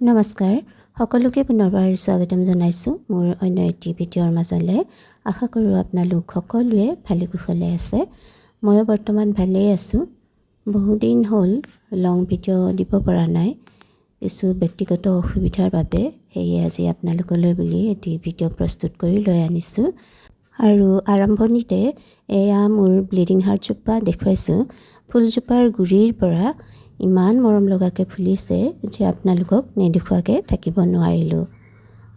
নমস্কাৰ সকলোকে পুনৰবাৰ স্বাগতম জনাইছোঁ মোৰ অন্য এটি ভিডিঅ'ৰ মাজলৈ। আশা কৰোঁ আপোনালোক সকলোৱে ভালে কুশলে আছে। ময়ো বৰ্তমান ভালেই আছোঁ। বহুদিন হ'ল লং ভিডিঅ' দিব পৰা নাই, কিছু ব্যক্তিগত অসুবিধাৰ বাবে। সেয়ে আজি আপোনালোকলৈ বুলি এটি ভিডিঅ' প্ৰস্তুত কৰি লৈ আনিছোঁ। আৰু আৰম্ভণিতে এয়া মোৰ ব্লিডিং হাৰ্টজোপা দেখুৱাইছোঁ। ফুলজোপাৰ গুৰিৰ পৰা ইমান মৰম লগাকৈ ফুলিছে যে আপোনালোকক নেদেখুৱাকৈ থাকিব নোৱাৰিলোঁ।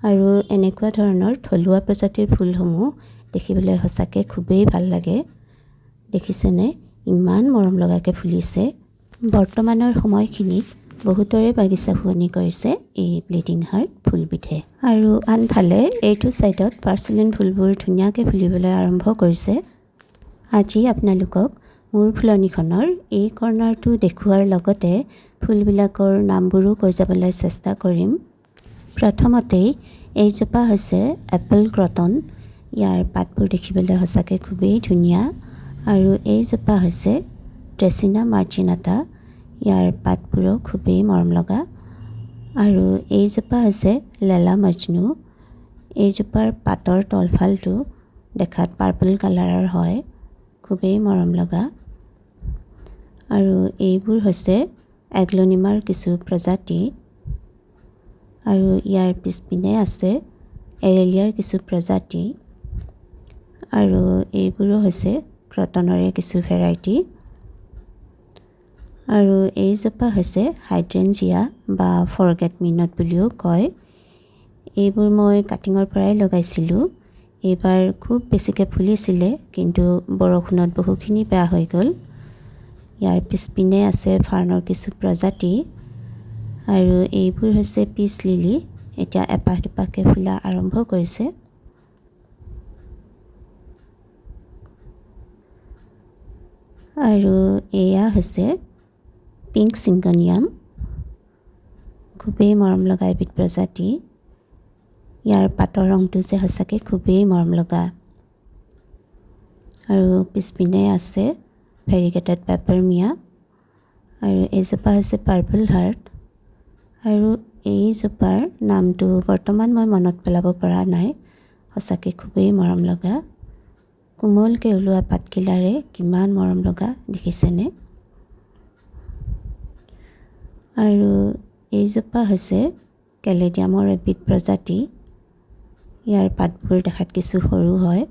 আৰু এনেকুৱা ধৰণৰ থলুৱা প্ৰজাতিৰ ফুলসমূহ দেখিবলৈ সঁচাকৈ খুবেই ভাল লাগে। দেখিছেনে ইমান মৰম লগাকৈ ফুলিছে। বৰ্তমানৰ সময়খিনিত বহুতৰে বাগিচা শুৱনি কৰিছে এই ব্লিডিং হাৰ্ট ফুলবিধে। আৰু আনফালে এইটো ছাইডত পাৰ্চেলিন ফুলবোৰ ধুনীয়াকৈ ফুলিবলৈ আৰম্ভ কৰিছে। আজি আপোনালোকক মোৰ ফুলনিখনৰ এই কৰ্ণাৰটো দেখুওৱাৰ লগতে ফুলবিলাকৰ নামবোৰো কৈ যাবলৈ চেষ্টা কৰিম। প্ৰথমতেই এইজোপা হৈছে এপল ক্ৰটন। ইয়াৰ পাতবোৰ দেখিবলৈ সঁচাকৈ খুবেই ধুনীয়া। আৰু এইজোপা হৈছে ড্ৰেচিনা মাৰ্জিনাটা। ইয়াৰ পাতবোৰো খুবেই মৰম লগা। আৰু এইজোপা হৈছে লেলা মজনু। এইজোপাৰ পাতৰ তলফালটো দেখাত পাৰ্পল কালাৰৰ হয়, খুবেই মৰম লগা। আৰু এইবোৰ হৈছে এগ্লনিমাৰ কিছু প্ৰজাতি। আৰু ইয়াৰ পিছপিনে আছে এৰেলিয়াৰ কিছু প্ৰজাতি। আৰু এইবোৰো হৈছে ক্ৰটনৰে কিছু ভেৰাইটি। আৰু এইজোপা হৈছে হাইড্ৰেঞ্জিয়া বা ফৰগেট মি নট বুলিও কয়। এইবোৰ মই কাটিঙৰ পৰাই লগাইছিলোঁ। এইবাৰ খুব বেছিকৈ ফুলিছিলে, কিন্তু বৰষুণত বহুখিনি বেয়া হৈ গ'ল। ইয়াৰ পিছপিনে আছে ফাৰ্ণৰ কিছু প্ৰজাতি। আৰু এইবোৰ হৈছে পিচ লিলি। এতিয়া এপাহ দুপাহকৈ ফুলা আৰম্ভ কৰিছে। আৰু এয়া হৈছে পিংক চিংগনিয়াম। খুবেই মৰম লগা এবিধ প্ৰজাতি। ইয়াৰ পাতৰ ৰংটো যে সঁচাকৈ খুবেই মৰম লগা। আৰু পিছপিনে আছে ভেৰিগেটেড পেপাৰমিয়া। আৰু এইজোপা হৈছে পাৰ্পল হাৰ্ট। আৰু এইজোপাৰ নামটো বৰ্তমান মই মনত পেলাব পৰা নাই। সঁচাকৈ খুবেই মৰম লগা। কোমলকৈ ওলোৱা পাতখিলাৰে কিমান মৰম লগা দেখিছেনে। আৰু এইজোপা হৈছে কেলেডিয়ামৰ এবিধ প্ৰজাতি। ইয়াৰ পাতবোৰ দেখাত কিছু সৰু হয়।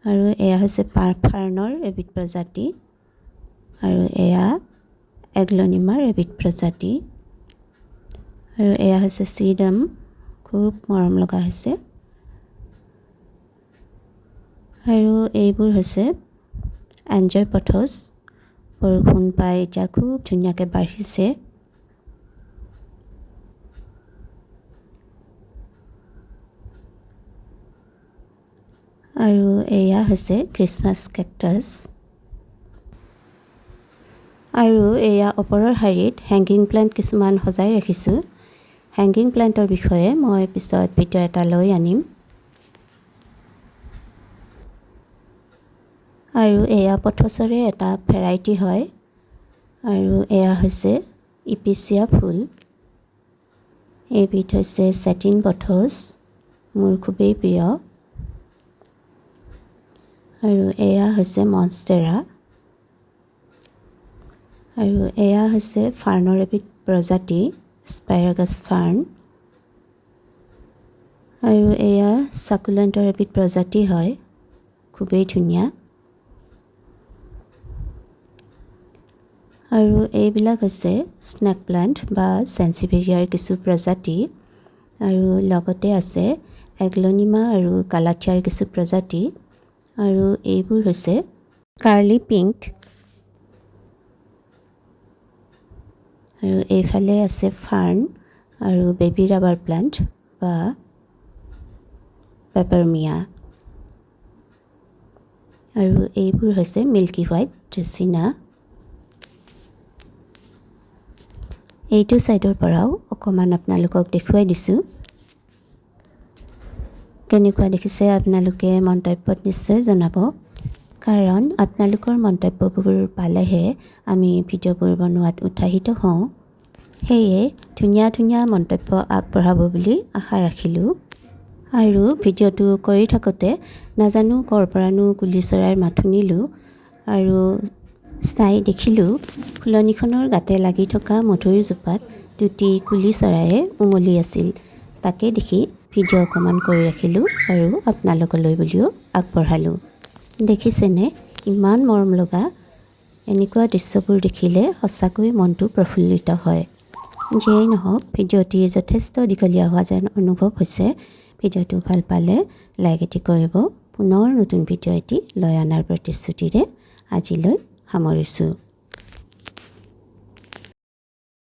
আৰু এয়া হৈছে ফাৰ্ণৰ এবিধ প্ৰজাতি। আৰু এয়া এগ্লনিমাৰ এবিধ প্ৰজাতি। আৰু এয়া হৈছে চিডাম, খুব মৰম লগা হৈছে। আৰু এইবোৰ হৈছে এনজয় পথছ। বৰষুণ পাই এতিয়া খুব ধুনীয়াকৈ বাঢ়িছে। আৰু এয়া হৈছে খ্ৰীষ্টমাছ কেকটাছ। আৰু এয়া ওপৰৰ শাৰীত হেংগিং প্লেণ্ট কিছুমান সজাই ৰাখিছোঁ। হেংগিং প্লেণ্টৰ বিষয়ে মই পিছত ভিডিঅ' এটা লৈ আনিম। আৰু এয়া পথছৰে এটা ভেৰাইটি হয়। আৰু এয়া হৈছে ইপিচিয়া ফুল। এইবিধ হৈছে ছেটিন পথছ, মোৰ খুবেই প্ৰিয়। আৰু এয়া হৈছে মনষ্টেৰা। আৰু এয়া হৈছে ফাৰ্ণৰ এবিধ প্ৰজাতি, স্পাইৰাগাছ ফাৰ্ণ। আৰু এয়া চাকুলেণ্টৰ এবিধ প্ৰজাতি হয়, খুবেই ধুনীয়া। আৰু এইবিলাক হৈছে স্নেক প্লাণ্ট বা চেঞ্চিভেৰিয়াৰ কিছু প্ৰজাতি। আৰু লগতে আছে এগ্লনিমা আৰু কালাথিয়াৰ কিছু প্ৰজাতি। আৰু এইবোৰ হৈছে কাৰ্লি পিংক। আৰু এইফালে আছে ফাৰ্ণ আৰু বেবী ৰাবাৰ প্লাণ্ট বা পেপাৰমিয়া। আৰু এইবোৰ হৈছে মিল্কি হোৱাইট ড্ৰেচিনা। এইটো ছাইডৰ পৰাও অকণমান আপোনালোকক দেখুৱাই দিছোঁ। কেনেকুৱা দেখিছে আপোনালোকে মন্তব্যত নিশ্চয় জনাব, কাৰণ আপোনালোকৰ মন্তব্যবোৰ পালেহে আমি ভিডিঅ'বোৰ বনোৱাত উৎসাহিত হওঁ। সেয়ে ধুনীয়া ধুনীয়া মন্তব্য আগবঢ়াব বুলি আশা ৰাখিলোঁ। আৰু ভিডিঅ'টো কৰি থাকোঁতে নাজানো ক'ৰ পৰানো কুলি চৰাইৰ মাত শুনিলোঁ আৰু চাই দেখিলোঁ ফুলনিখনৰ গাতে লাগি থকা মধুৰিজোপাত দুটি কুলি চৰায়ে উমলি আছিল। তাকে দেখি ভিডিঅ' অকণমান কৰি ৰাখিলোঁ আৰু আপোনালোকলৈ বুলিও আগবঢ়ালোঁ। দেখিছেনে ইমান মৰম লগা, এনেকুৱা দৃশ্যবোৰ দেখিলে সঁচাকৈ মনটো প্ৰফুল্লিত হয়। যিয়েই নহওক ভিডিঅ'টি যথেষ্ট দীঘলীয়া হোৱা যেন অনুভৱ হৈছে। ভিডিঅ'টো ভাল পালে লাইক এটি কৰিব। পুনৰ নতুন ভিডিঅ' এটি লৈ অনাৰ প্ৰতিশ্ৰুতিৰে আজিলৈ সামৰিছোঁ।